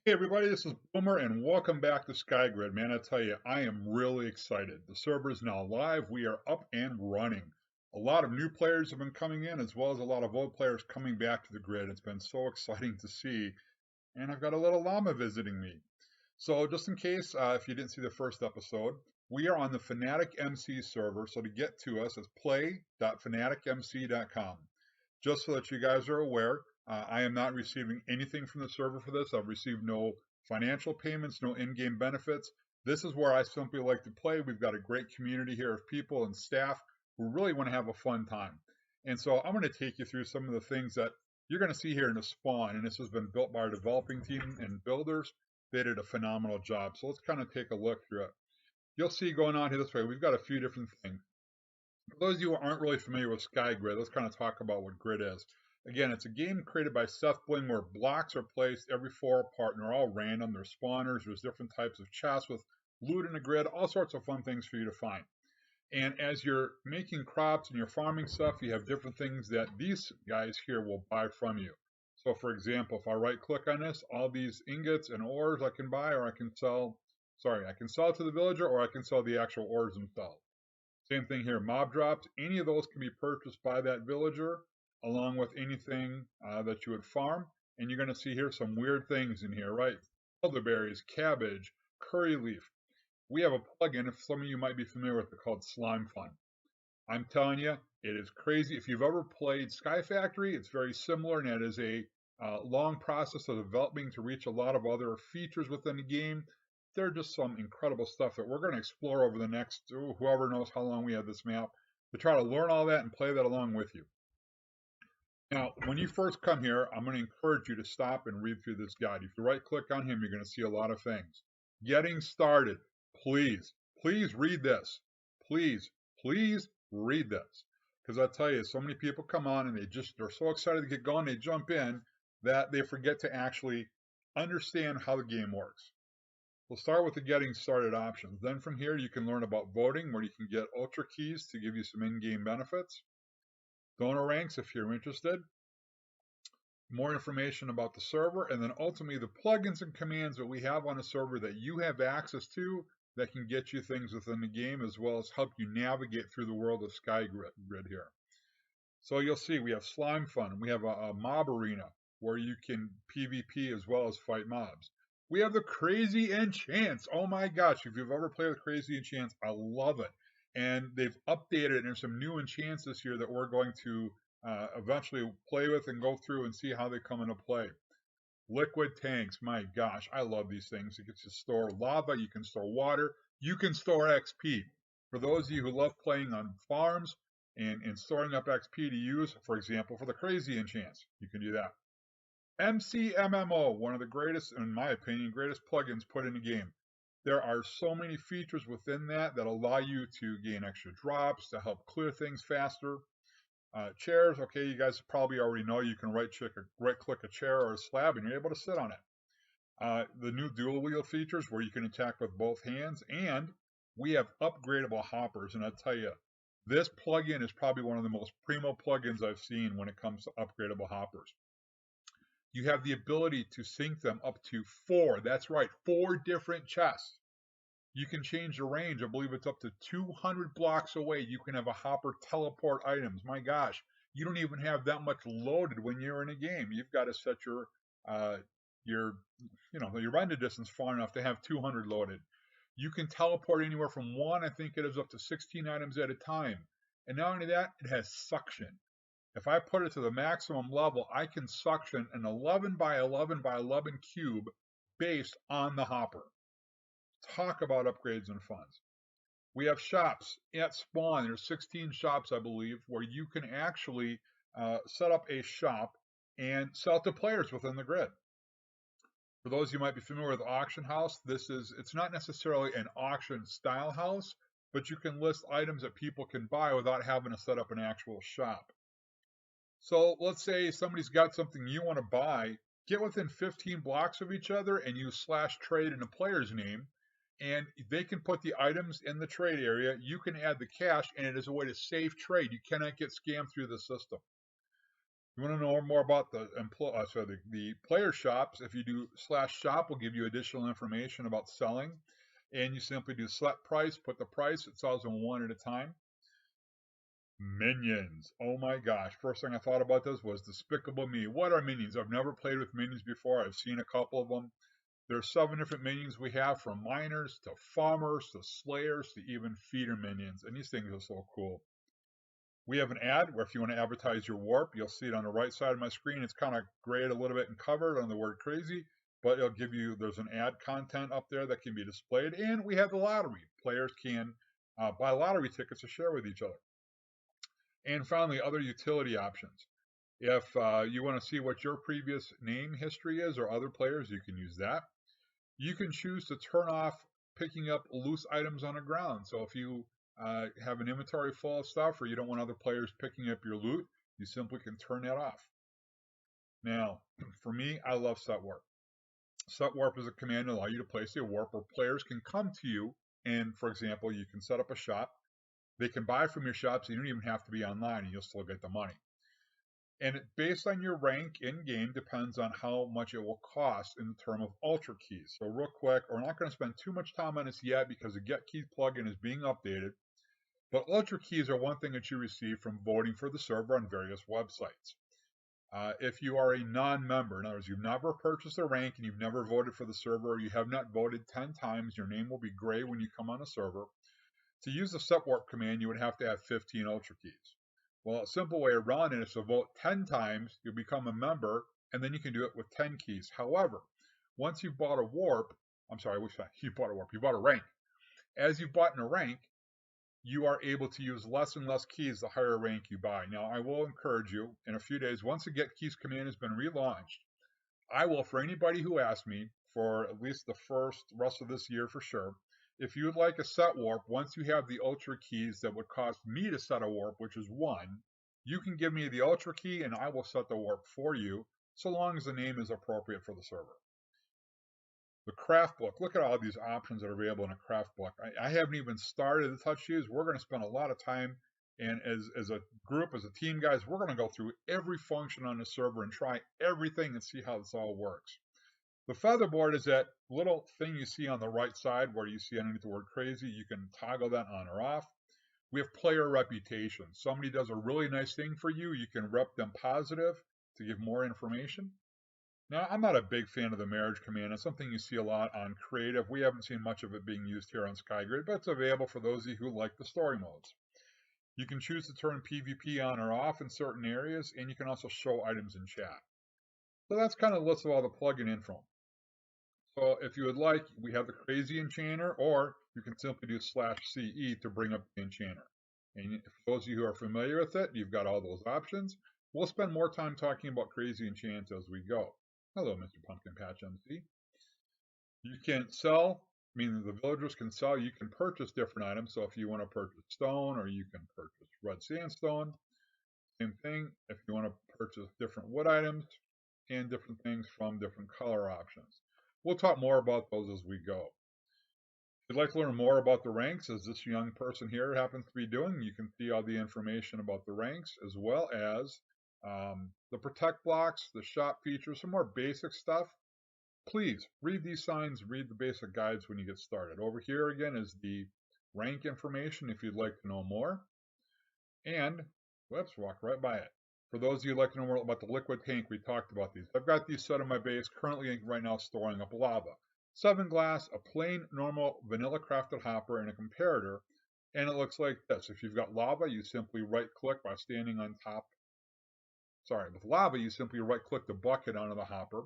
Hey everybody, this is Boomer and welcome back to Skygrid. Man, I tell you, I am really excited. The server is now live. We are up and running. A lot of new players have been coming in as well as a lot of old players coming back to the grid. It's been so exciting to see. And I've got a little llama visiting me. So just in case, if you didn't see the first episode, we are on the Fanatic MC server. So to get to us, it's play.fanaticmc.com. Just so that you guys are aware, I am not receiving anything from the server for this. I've received no financial payments, no in-game benefits. This is where I simply like to play. We've got a great community here of people and staff who really want to have a fun time. And so I'm going to take you through some of the things that you're going to see here in the spawn. And this has been built by our developing team and builders. They did a phenomenal job. So let's kind of take a look through it. You'll see going on here this way, we've got a few different things. For those of you who aren't really familiar with Skygrid, let's kind of talk about what Grid is. Again, it's a game created by Seth Bling where blocks are placed every 4 apart and they're all random. There's spawners, there's different types of chests with loot in the grid, all sorts of fun things for you to find. And as you're making crops and you're farming stuff, you have different things that these guys here will buy from you. So for example, if I right click on this, all these ingots and ores I can buy, or I can sell, I can sell to the villager or I can sell the actual ores themselves. Same thing here, mob drops. Any of those can be purchased by that villager along with anything that you would farm. And you're going to see here some weird things in here, right? Elderberries, cabbage, curry leaf. We have a plugin, if some of you might be familiar with it, called Slimefun. I'm telling you, it is crazy. If you've ever played Sky Factory, it's very similar, and it is a long process of developing to reach a lot of other features within the game. They're just some incredible stuff that we're going to explore over the next, whoever knows how long we have this map, to try to learn all that and play that along with you. Now, when you first come here, I'm going to encourage you to stop and read through this guide. If you right click on him, you're going to see a lot of things. Getting started, please read this. Please read this. Because I tell you, so many people come on and they're so excited to get going, they jump in that they forget to actually understand how the game works. We'll start with the getting started options. Then from here, you can learn about voting, where you can get ultra keys to give you some in-game benefits. Donor ranks if you're interested. More information about the server, and then ultimately the plugins and commands that we have on a server that you have access to that can get you things within the game, as well as help you navigate through the world of Skygrid here. So you'll see we have Slimefun. We have a mob arena where you can PvP as well as fight mobs. We have the Crazy Enchants. Oh my gosh, if you've ever played with Crazy Enchants, I love it. And they've updated it, and there's some new enchants this year that we're going to eventually play with and go through and see how they come into play. Liquid tanks, my gosh, I love these things. You can store lava, you can store water, you can store XP. For those of you who love playing on farms and storing up XP to use, for example, for the Crazy Enchants, you can do that. McMMo, one of the greatest, in my opinion, greatest plugins put in the game. There are so many features within that allow you to gain extra drops, to help clear things faster. Chairs, okay, you guys probably already know you can right click a chair or a slab and you're able to sit on it. The new dual wheel features where you can attack with both hands, and we have upgradable hoppers. And I tell you, this plugin is probably one of the most primo plugins I've seen when it comes to upgradable hoppers. You have the ability to sync them up to 4. That's right, 4 different chests. You can change the range. I believe it's up to 200 blocks away. You can have a hopper teleport items. My gosh, you don't even have that much loaded when you're in a game. You've got to set your render distance far enough to have 200 loaded. You can teleport anywhere from 1, I think it is, up to 16 items at a time. And not only that, it has suction. If I put it to the maximum level, I can suction an 11 by 11 by 11 cube based on the hopper. Talk about upgrades and funds. We have shops at spawn. There's 16 shops, I believe, where you can actually set up a shop and sell to players within the grid. For those you might be familiar with Auction House, it's not necessarily an auction style house, but you can list items that people can buy without having to set up an actual shop. So let's say somebody's got something you want to buy, get within 15 blocks of each other and use /trade in a player's name, and they can put the items in the trade area. You can add the cash, and it is a way to save trade. You cannot get scammed through the system. You want to know more about the player shops? If you do /shop, will give you additional information about selling, and you simply do select price, put the price. It sells in one at a time. Minions. Oh my gosh. First thing I thought about this was Despicable Me. What are minions? I've never played with minions before. I've seen a couple of them. There's 7 different minions we have, from miners to farmers to slayers to even feeder minions. And these things are so cool. We have an ad where if you want to advertise your warp, you'll see it on the right side of my screen. It's kind of grayed a little bit and covered on the word crazy, but it'll give you, there's an ad content up there that can be displayed. And we have the lottery. Players can buy lottery tickets to share with each other. And finally, other utility options. If you want to see what your previous name history is or other players, you can use that. You can choose to turn off picking up loose items on the ground. So if you have an inventory full of stuff or you don't want other players picking up your loot, you simply can turn that off. Now, for me, I love set warp. Set warp is a command to allow you to place a warp where players can come to you and, for example, you can set up a shop. They can buy from your shop, so you don't even have to be online and you'll still get the money. And based on your rank in game depends on how much it will cost in the term of ultra keys. So real quick, we're not going to spend too much time on this yet because the get keys plugin is being updated. But ultra keys are one thing that you receive from voting for the server on various websites. If you are a non-member, in other words, you've never purchased a rank and you've never voted for the server, or you have not voted 10 times, your name will be gray when you come on a server. To use the set warp command, you would have to have 15 ultra keys. Well, a simple way around it is to vote 10 times, you become a member, and then you can do it with 10 keys. However, once you've bought a warp, you bought a warp, you bought a rank. As you've bought in a rank, you are able to use less and less keys the higher rank you buy. Now, I will encourage you, in a few days, once the get keys command has been relaunched, I will, for anybody who asks me, for at least the rest of this year for sure, if you would like a set warp, once you have the ultra keys that would cost me to set a warp, which is 1, you can give me the ultra key and I will set the warp for you, so long as the name is appropriate for the server. The Craftbook, look at all these options that are available in a Craftbook. I haven't even started to touch these. We're going to spend a lot of time, and as a group, as a team, guys, we're going to go through every function on the server and try everything and see how this all works. The featherboard is that little thing you see on the right side where you see underneath the word crazy. You can toggle that on or off. We have player reputation. Somebody does a really nice thing for you, you can rep them positive to give more information. Now, I'm not a big fan of the marriage command. It's something you see a lot on creative. We haven't seen much of it being used here on Skygrid, but it's available for those of you who like the story modes. You can choose to turn PvP on or off in certain areas, and you can also show items in chat. So that's kind of the list of all the plugin info. So if you would like, we have the Crazy Enchanter, or you can simply do /CE to bring up the Enchanter. And for those of you who are familiar with it, you've got all those options. We'll spend more time talking about Crazy Enchants as we go. Hello, Mr. Pumpkin Patch MC. You can sell, meaning the villagers can sell. You can purchase different items. So if you want to purchase stone, or you can purchase red sandstone, same thing. If you want to purchase different wood items and different things from different color options. We'll talk more about those as we go. If you'd like to learn more about the ranks, as this young person here happens to be doing, you can see all the information about the ranks, as well as the protect blocks, the shop features, some more basic stuff. Please read these signs, read the basic guides when you get started. Over here again is the rank information if you'd like to know more. And, whoops, walk right by it. For those of you who'd like to know more about the liquid tank, we talked about these. I've got these set on my base, currently right now storing up lava. 7 glass, a plain, normal, vanilla crafted hopper, and a comparator. And it looks like this. If you've got lava, you simply right-click by standing on top. With lava, you simply right-click the bucket onto the hopper.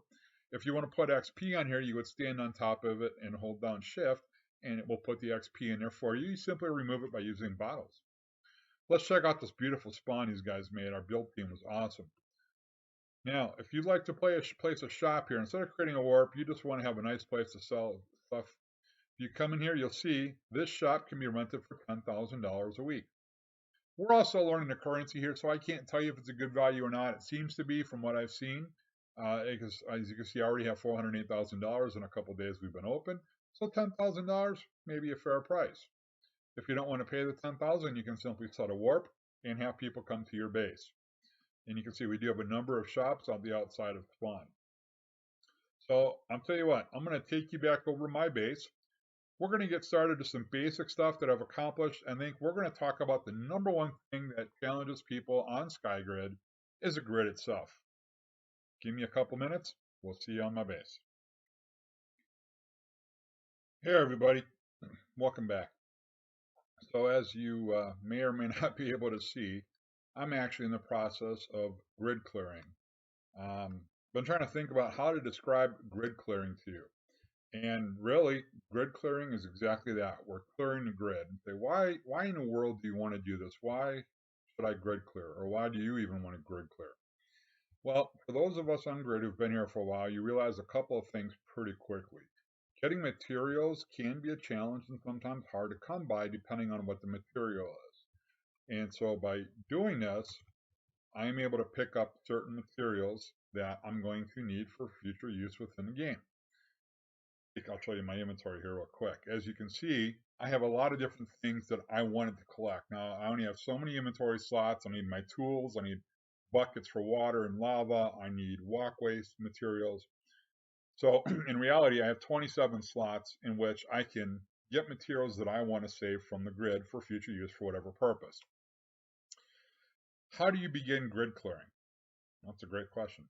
If you want to put XP on here, you would stand on top of it and hold down Shift, and it will put the XP in there for you. You simply remove it by using bottles. Let's check out this beautiful spawn these guys made. Our build team was awesome. Now, if you'd like to place a shop here, instead of creating a warp, you just want to have a nice place to sell stuff. If you come in here, you'll see this shop can be rented for $10,000 a week. We're also learning the currency here, so I can't tell you if it's a good value or not. It seems to be from what I've seen. Because as you can see, I already have $408,000 in a couple days we've been open. So $10,000 may be a fair price. If you don't want to pay the $10,000, you can simply set a warp and have people come to your base. And you can see we do have a number of shops on the outside of spawn. So I'll tell you what, I'm going to take you back over my base. We're going to get started with some basic stuff that I've accomplished. I think we're going to talk about the number one thing that challenges people on Skygrid is the grid itself. Give me a couple minutes. We'll see you on my base. Hey everybody, welcome back. So as you may or may not be able to see, I'm actually in the process of grid clearing. Been trying to think about how to describe grid clearing to you. And really, grid clearing is exactly that. We're clearing the grid. Say, why in the world do you want to do this? Why should I grid clear? Or why do you even want to grid clear? Well, for those of us on grid who've been here for a while, you realize a couple of things pretty quickly. Getting materials can be a challenge and sometimes hard to come by depending on what the material is. And so by doing this, I am able to pick up certain materials that I'm going to need for future use within the game. I'll show you my inventory here real quick. As you can see, I have a lot of different things that I wanted to collect. Now, I only have so many inventory slots. I need my tools. I need buckets for water and lava. I need walkways materials. So in reality, I have 27 slots in which I can get materials that I want to save from the grid for future use for whatever purpose. How do you begin grid clearing? That's a great question.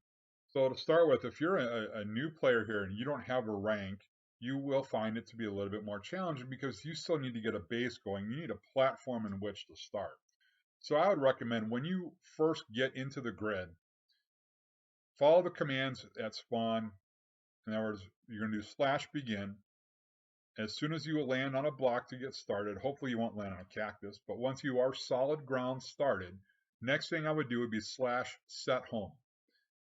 So to start with, if you're a new player here and you don't have a rank, you will find it to be a little bit more challenging because you still need to get a base going. You need a platform in which to start. So I would recommend when you first get into the grid, follow the commands at spawn. In other words, you're going to do /begin. As soon as you land on a block to get started, hopefully you won't land on a cactus, but once you are solid ground started, next thing I would do would be /set home.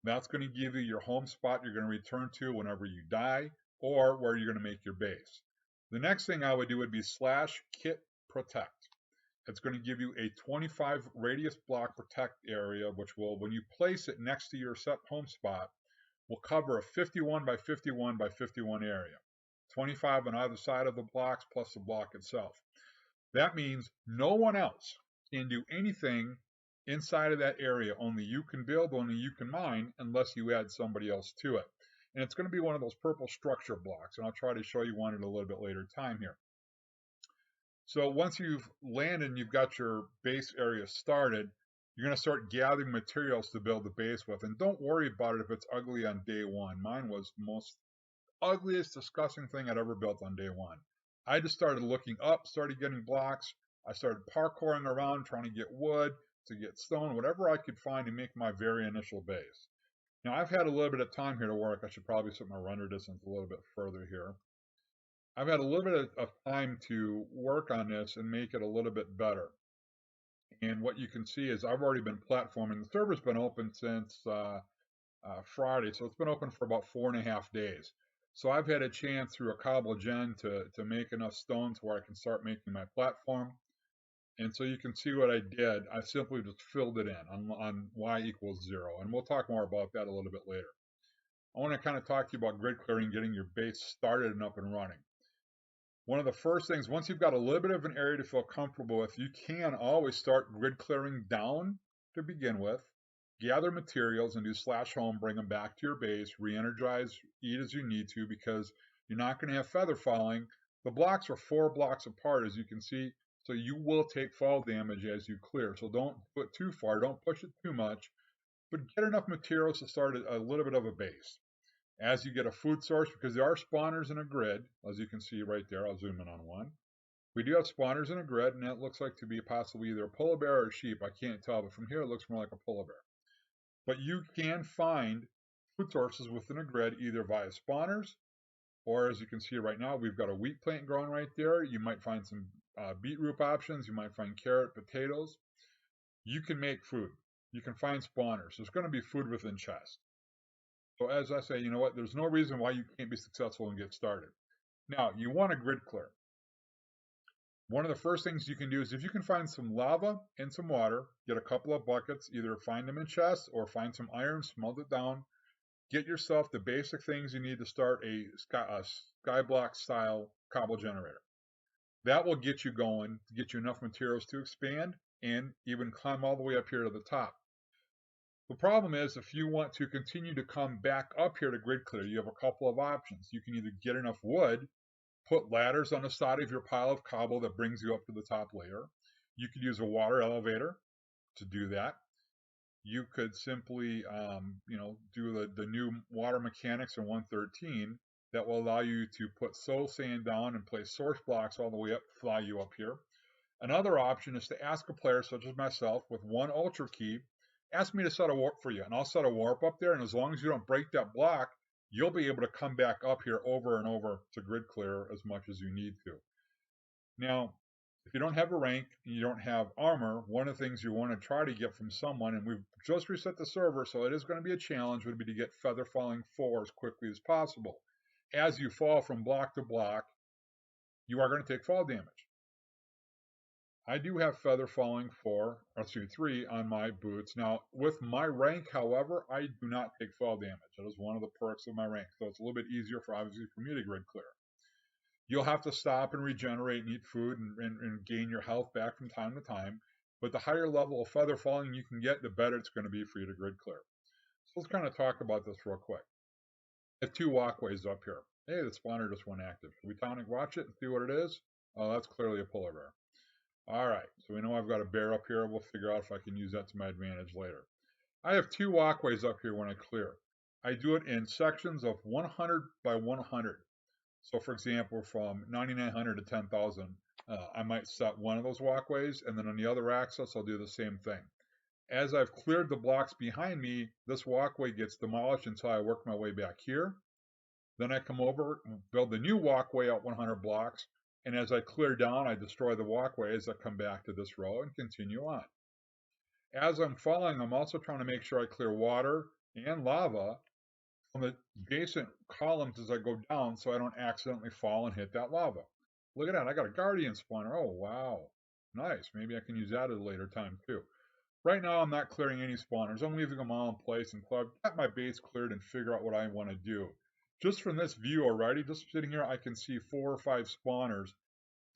That's going to give you your home spot you're going to return to whenever you die or where you're going to make your base. The next thing I would do would be /kit protect. It's going to give you a 25 radius block protect area, which will, when you place it next to your set home spot, will cover a 51 by 51 by 51 area. 25 on either side of the blocks plus the block itself. That means no one else can do anything inside of that area. Only you can build, only you can mine, unless you add somebody else to it. And it's going to be one of those purple structure blocks, and I'll try to show you one at a little bit later time here. So once you've landed and you've got your base area started, you're going to start gathering materials to build the base with. And don't worry about it if it's ugly on day one. Mine was the most ugliest, disgusting thing I'd ever built on day one. I just started looking up, started getting blocks. I started parkouring around, trying to get wood, to get stone, whatever I could find to make my very initial base. Now, I've had a little bit of time here to work. I should probably set my render distance a little bit further here. I've had a little bit of time to work on this and make it a little bit better. And what you can see is I've already been platforming. The server's been open since Friday, so it's been open for about 4.5 days. So I've had a chance through a cobble gen to make enough stones where I can start making my platform. And so you can see what I did. I simply just filled it in on y equals 0. And we'll talk more about that a little bit later. I want to kind of talk to you about grid clearing, getting your base started and up and running. One of the first things, once you've got a little bit of an area to feel comfortable with, you can always start grid clearing down to begin with. Gather materials and do /home, bring them back to your base, re-energize, eat as you need to because you're not going to have feather falling. The blocks are 4 blocks apart, as you can see, so you will take fall damage as you clear. So don't put too far, don't push it too much, but get enough materials to start a little bit of a base. As you get a food source, because there are spawners in a grid, as you can see right there, I'll zoom in on one. We do have spawners in a grid, and that looks like to be possibly either a polar bear or a sheep. I can't tell, but from here it looks more like a polar bear. But you can find food sources within a grid either via spawners, or as you can see right now, we've got a wheat plant growing right there. You might find some beetroot options. You might find carrot, potatoes. You can make food. You can find spawners. There's going to be food within chests. So as I say, you know what? There's no reason why you can't be successful and get started. Now, you want to grid clear. One of the first things you can do is if you can find some lava and some water, get a couple of buckets, either find them in chests or find some iron, smelt it down, get yourself the basic things you need to start a skyblock style cobble generator. That will get you going, to get you enough materials to expand and even climb all the way up here to the top. The problem is if you want to continue to come back up here to grid clear, you have a couple of options. You can either get enough wood, put ladders on the side of your pile of cobble that brings you up to the top layer. You could use a water elevator to do that. You could simply, do the new water mechanics in 113 that will allow you to put soul sand down and place source blocks all the way up, fly you up here. Another option is to ask a player such as myself with one ultra key, ask me to set a warp for you, and I'll set a warp up there. And as long as you don't break that block, you'll be able to come back up here over and over to grid clear as much as you need to. Now, if you don't have a rank and you don't have armor, one of the things you want to try to get from someone, and we've just reset the server, so it is going to be a challenge, would be to get Feather Falling 4 as quickly as possible. As you fall from block to block, you are going to take fall damage. I do have Feather Falling 3 on my boots. Now, with my rank, however, I do not take fall damage. That is one of the perks of my rank, so it's a little bit easier obviously for me to grid clear. You'll have to stop and regenerate and eat food and gain your health back from time to time. But the higher level of Feather Falling you can get, the better it's going to be for you to grid clear. So let's kind of talk about this real quick. I have 2 walkways up here. Hey, the spawner just went active. Should we tonic watch it and see what it is? Oh, that's clearly a polar bear. All right, so we know I've got a bear up here. We'll figure out if I can use that to my advantage later. I have 2 walkways up here when I clear. I do it in sections of 100 by 100. So for example, from 9,900 to 10,000, I might set one of those walkways, and then on the other axis, I'll do the same thing. As I've cleared the blocks behind me, this walkway gets demolished until I work my way back here. Then I come over and build the new walkway out 100 blocks, and as I clear down, I destroy the walkway as I come back to this row and continue on. As I'm falling, I'm also trying to make sure I clear water and lava from the adjacent columns as I go down so I don't accidentally fall and hit that lava. Look at that, I got a guardian spawner. Oh, wow. Nice. Maybe I can use that at a later time too. Right now, I'm not clearing any spawners. I'm leaving them all in place until I've got my base cleared and figure out what I want to do. Just from this view already, just sitting here, I can see 4 or 5 spawners.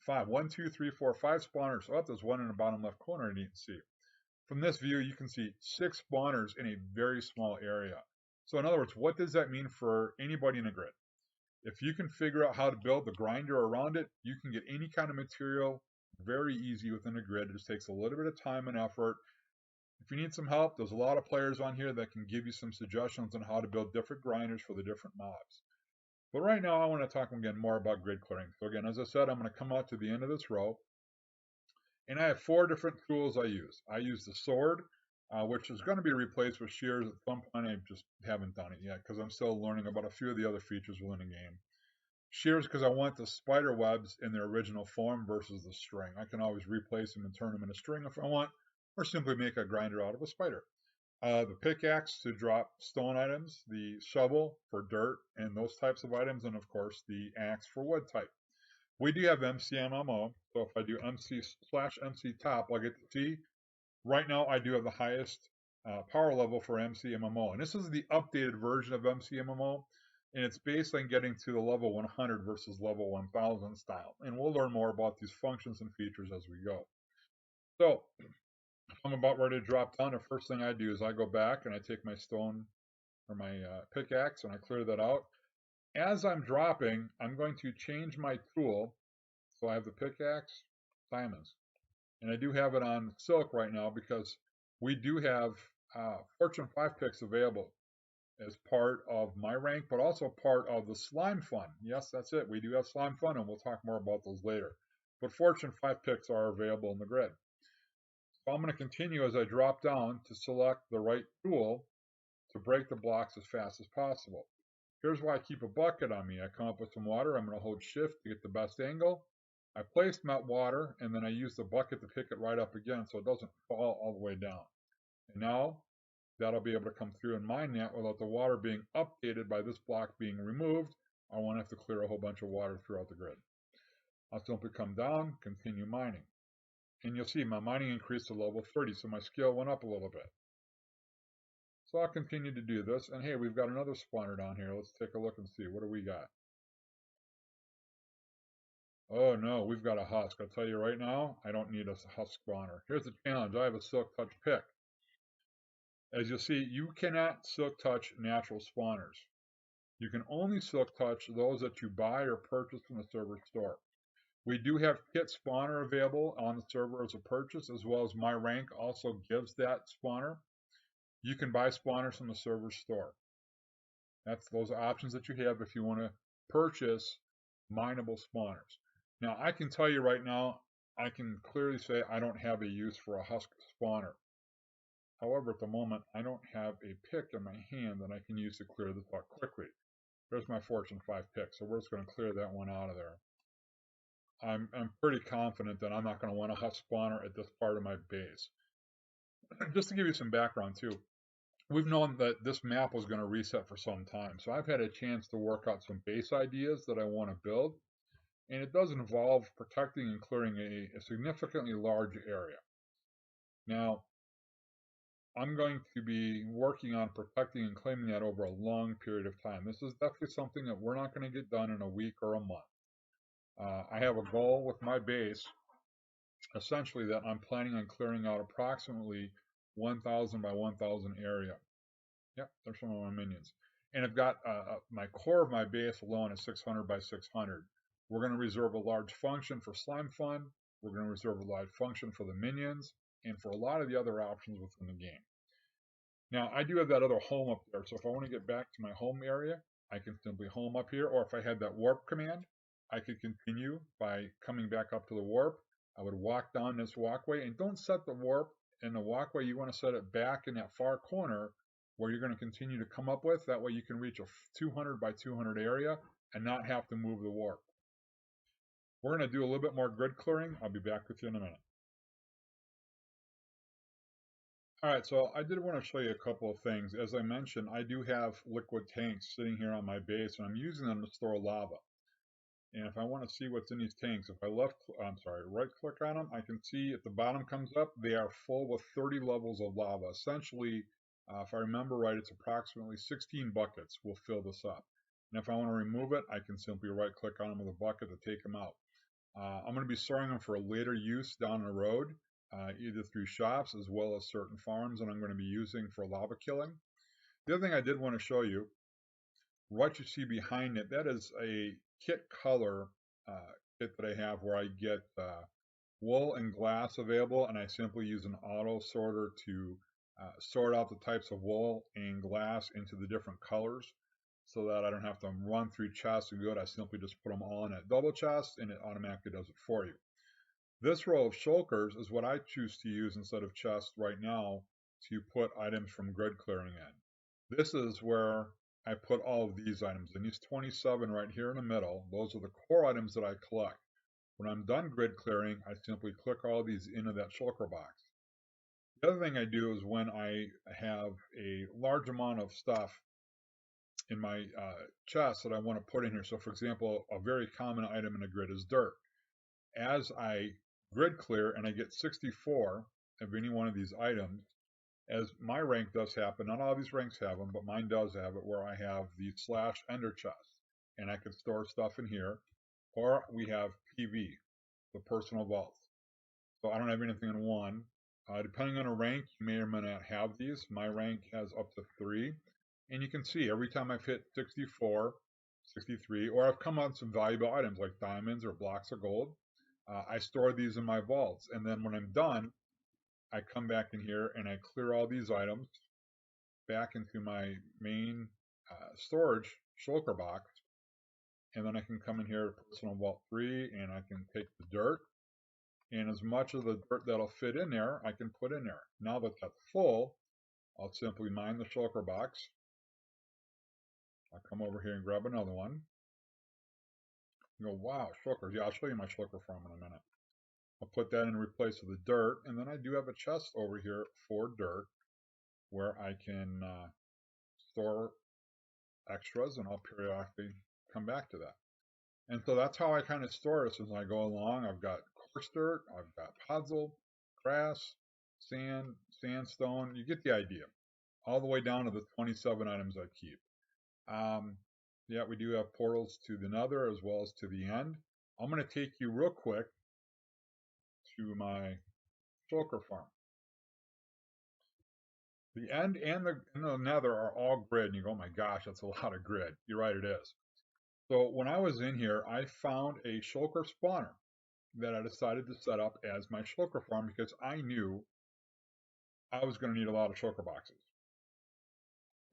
5, 1, 2, 3, 4, 5 spawners. Oh, there's one in the bottom left corner I need to see. From this view, you can see 6 spawners in a very small area. So in other words, what does that mean for anybody in a grid? If you can figure out how to build the grinder around it, you can get any kind of material very easy within a grid. It just takes a little bit of time and effort. If you need some help, there's a lot of players on here that can give you some suggestions on how to build different grinders for the different mobs. But right now, I want to talk again more about grid clearing. So again, as I said, I'm going to come out to the end of this row. And I have 4 different tools I use. I use the sword, which is going to be replaced with shears at some point. I just haven't done it yet because I'm still learning about a few of the other features within the game. Shears because I want the spider webs in their original form versus the string. I can always replace them and turn them into string if I want, or simply make a grinder out of a spider. The pickaxe to drop stone items, the shovel for dirt and those types of items, and of course the axe for wood type. We do have McMMo, so if I do MC/MC top, I'll get to see. Right now, I do have the highest power level for McMMo, and this is the updated version of McMMo, and it's based on getting to the level 100 versus level 1000 style. And we'll learn more about these functions and features as we go. So, if I'm about ready to drop down, the first thing I do is I go back and I take my stone or my pickaxe and I clear that out. As I'm dropping, I'm going to change my tool. So I have the pickaxe, diamonds. And I do have it on silk right now because we do have Fortune 5 picks available as part of my rank, but also part of the Slimefun. Yes, that's it. We do have Slimefun, and we'll talk more about those later. But Fortune 5 picks are available in the grid. So I'm going to continue as I drop down to select the right tool to break the blocks as fast as possible. Here's why I keep a bucket on me. I come up with some water. I'm going to hold shift to get the best angle. I place that water, and then I use the bucket to pick it right up again so it doesn't fall all the way down. And now that'll be able to come through and mine that without the water being updated by this block being removed. I won't have to clear a whole bunch of water throughout the grid. I'll simply come down, continue mining. And you'll see my mining increased to level 30, so my skill went up a little bit. So I'll continue to do this. And hey, we've got another spawner down here. Let's take a look and see. What do we got? Oh no, we've got a husk. I'll tell you right now, I don't need a husk spawner. Here's the challenge. I have a silk touch pick. As you'll see, you cannot silk touch natural spawners. You can only silk touch those that you buy or purchase from the server store. We do have kit spawner available on the server as a purchase, as well as my rank also gives that spawner. You can buy spawners from the server store. That's those are options that you have if you want to purchase mineable spawners. Now, I can tell you right now, I can clearly say I don't have a use for a husk spawner. However, at the moment, I don't have a pick in my hand that I can use to clear this out quickly. There's my Fortune 5 pick, so we're just going to clear that one out of there. I'm pretty confident that I'm not going to want a husk spawner at this part of my base. Just to give you some background too, we've known that this map was going to reset for some time, so I've had a chance to work out some base ideas that I want to build, and it does involve protecting and clearing a significantly large area. Now, I'm going to be working on protecting and claiming that over a long period of time. This is definitely something that we're not going to get done in a week or a month. I have a goal with my base, essentially, that I'm planning on clearing out approximately 1,000 by 1,000 area. Yep, there's some of my minions. And I've got my core of my base alone is 600 by 600. We're going to reserve a large function for Slimefun. We're going to reserve a large function for the minions and for a lot of the other options within the game. Now, I do have that other home up there, so if I want to get back to my home area, I can simply home up here, or if I had that warp command, I could continue by coming back up to the warp. I would walk down this walkway, and don't set the warp in the walkway. You want to set it back in that far corner where you're going to continue to come up with. That way you can reach a 200 by 200 area and not have to move the warp. We're going to do a little bit more grid clearing. I'll be back with you in a minute. All right, so I did want to show you a couple of things. As I mentioned, I do have liquid tanks sitting here on my base, and I'm using them to store lava. And if I want to see what's in these tanks, if I right click on them, I can see at the bottom comes up, they are full with 30 levels of lava. Essentially, if I remember right, it's approximately 16 buckets will fill this up. And if I want to remove it, I can simply right click on them with a bucket to take them out. I'm going to be storing them for a later use down the road, either through shops as well as certain farms that I'm going to be using for lava killing. The other thing I did want to show you, what you see behind it, that is a kit color kit that I have where I get wool and glass available, and I simply use an auto sorter to sort out the types of wool and glass into the different colors, so that I don't have to run through chests and good. I simply just put them all in a double chest and it automatically does it for you. This row of shulkers is what I choose to use instead of chests right now to put items from grid clearing in. This is where I put all of these items in. These 27 right here in the middle, those are the core items that I collect. When I'm done grid clearing, I simply click all these into that shulker box. The other thing I do is when I have a large amount of stuff in my chest that I want to put in here. So for example, a very common item in a grid is dirt. As I grid clear and I get 64 of any one of these items, as my rank does happen, not all these ranks have them, but mine does have it, where I have the slash ender chest, and I can store stuff in here, or we have PV, the personal vault. So I don't have anything in one. Depending on a rank, you may or may not have these. My rank has up to 3. And you can see every time I've hit 64, 63, or I've come on some valuable items like diamonds or blocks of gold, I store these in my vaults. And then when I'm done, I come back in here and I clear all these items back into my main storage shulker box. And then I can come in here to personal vault 3 and I can take the dirt. And as much of the dirt that'll fit in there, I can put in there. Now that that's full, I'll simply mine the shulker box. I'll come over here and grab another one. You go, wow, shulkers. Yeah, I'll show you my shulker farm in a minute. I'll put that in replace of the dirt, and then I do have a chest over here for dirt where I can store extras, and I'll periodically come back to that. And so that's how I kind of store this as I go along. I've got coarse dirt, I've got puzzle, grass, sand, sandstone. You get the idea. All the way down to the 27 items I keep. Yeah, we do have portals to the nether as well as to the end. I'm going to take you real quick to my shulker farm. The end and the nether are all grid, and you go, oh my gosh, that's a lot of grid. You're right, it is. So when I was in here, I found a shulker spawner that I decided to set up as my shulker farm because I knew I was going to need a lot of shulker boxes.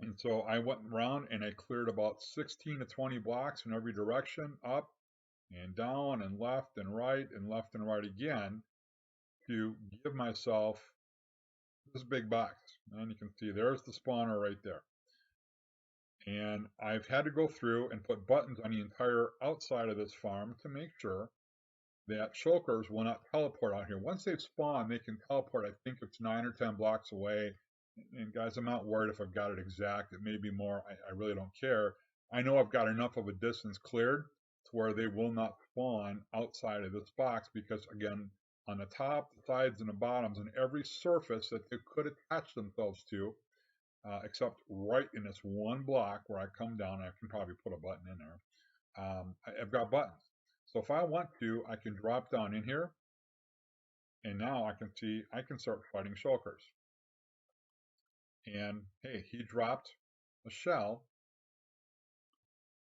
And so I went around and I cleared about 16 to 20 blocks in every direction, up and down and left and left and right again, to give myself this big box. And you can see there's the spawner right there. And I've had to go through and put buttons on the entire outside of this farm to make sure that shulkers will not teleport out here. Once they've spawned, they can teleport. I think it's 9 or 10 blocks away. And guys, I'm not worried if I've got it exact. It may be more. I really don't care. I know I've got enough of a distance cleared to where they will not spawn outside of this box because, again, on the top, the sides, and the bottoms, and every surface that they could attach themselves to, except right in this one block where I come down, I can probably put a button in there. I've got buttons. So if I want to, I can drop down in here, and now I can see I can start fighting shulkers. And hey, he dropped a shell,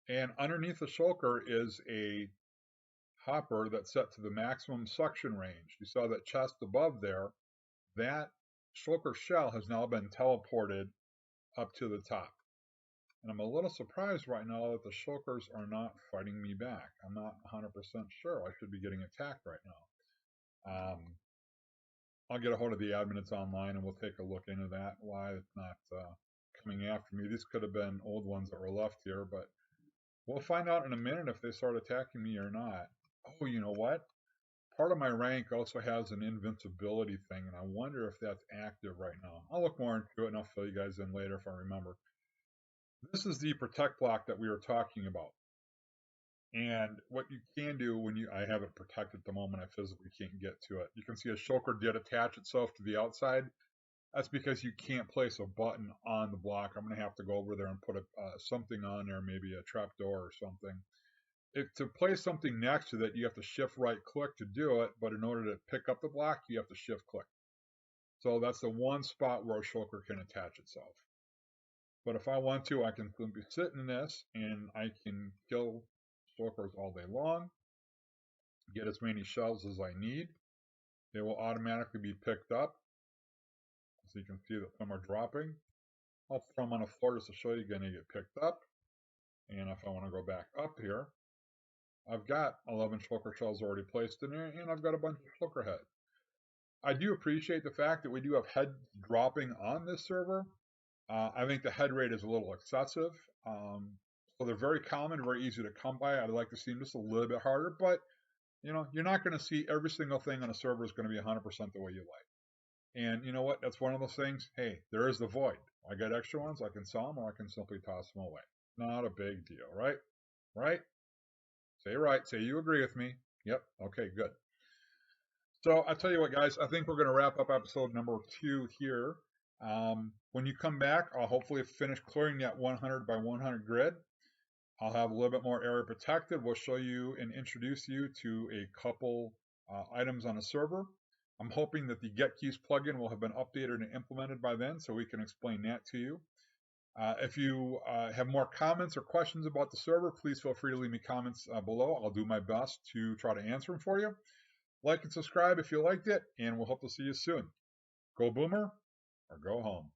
and underneath the shulker is a hopper that's set to the maximum suction range. You saw that chest above there. That shulker shell has now been teleported up to the top. And I'm a little surprised right now that the shulkers are not fighting me back. I'm not 100% sure. I should be getting attacked right now. I'll get a hold of the admin that's online and we'll take a look into that, why it's not coming after me. These could have been old ones that were left here, but we'll find out in a minute if they start attacking me or not. Oh, you know what? Part of my rank also has an invincibility thing, and I wonder if that's active right now. I'll look more into it and I'll fill you guys in later if I remember. This is the protect block that we were talking about. And what you can do when I have it protected at the moment, I physically can't get to it. You can see a shulker did attach itself to the outside. That's because you can't place a button on the block. I'm going to have to go over there and put something on there, maybe a trap door or something. To place something next to that, you have to shift right click to do it, but in order to pick up the block, you have to shift click. So that's the one spot where a shulker can attach itself. But if I want to, I can simply sit in this and I can kill shulkers all day long, get as many shells as I need. They will automatically be picked up. So you can see that some are dropping. I'll throw them on the floor just to show you again, they get picked up. And if I want to go back up here, I've got 11 shulker shells already placed in there, and I've got a bunch of shulker heads. I do appreciate the fact that we do have heads dropping on this server. I think the head rate is a little excessive. So they're very common, very easy to come by. I'd like to see them just a little bit harder, but you know, you're not going to see every single thing on a server is going to be 100% the way you like. And you know what? That's one of those things. Hey, there is the void. I got extra ones. I can sell them or I can simply toss them away. Not a big deal, right? Right? Say right. Say you agree with me. Yep. Okay, good. So I'll tell you what, guys, I think we're going to wrap up episode number 2 here. When you come back, I'll hopefully finish clearing that 100 by 100 grid. I'll have a little bit more area protected. We'll show you and introduce you to a couple items on the server. I'm hoping that the Get Keys plugin will have been updated and implemented by then, so we can explain that to you. If you have more comments or questions about the server, please feel free to leave me comments below. I'll do my best to try to answer them for you. Like and subscribe if you liked it, and we'll hope to see you soon. Go Boomer, or go home.